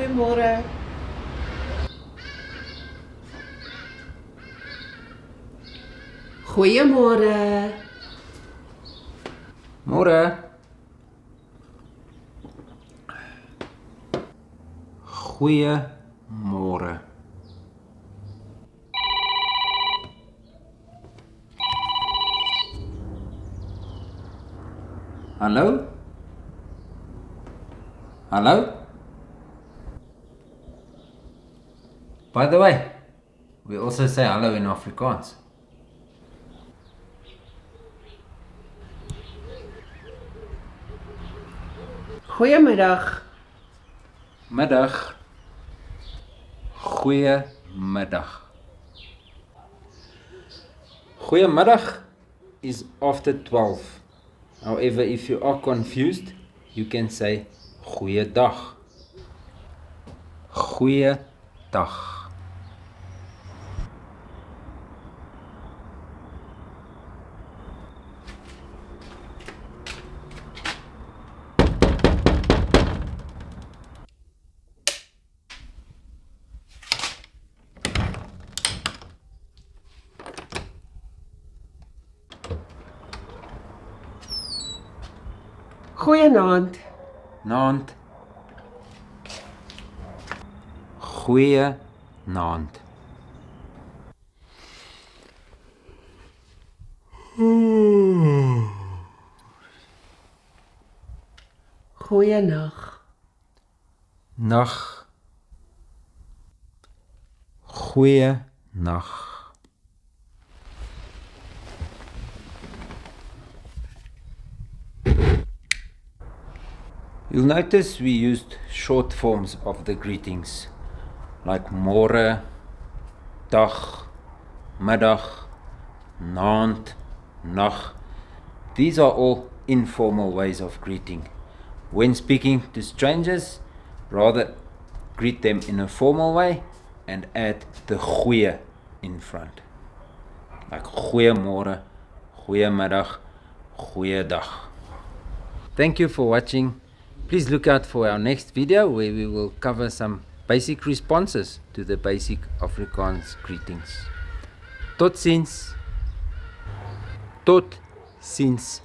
Goeiemôre. Goeiemôre. Môre. Goeiemôre. Hallo? Hallo? By the way, we also say hello in Afrikaans. Goeiemiddag. Middag. Goeiemiddag. Goeiemiddag is after 12. However, if you are confused, you can say goeiedag. Goeiedag. Goeienaand. Naand. Goeienaand. Goeienag. Nag. Goeienag. You'll notice we used short forms of the greetings like môre, dag, middag, naand, nag. These are all informal ways of greeting. When speaking to strangers, rather greet them in a formal way and add the goeie in front. Like goeiemôre, goeiemiddag, goeiedag. Thank you for watching. Please look out for our next video where we will cover some basic responses to the basic Afrikaans greetings. Tot ziens. Tot ziens.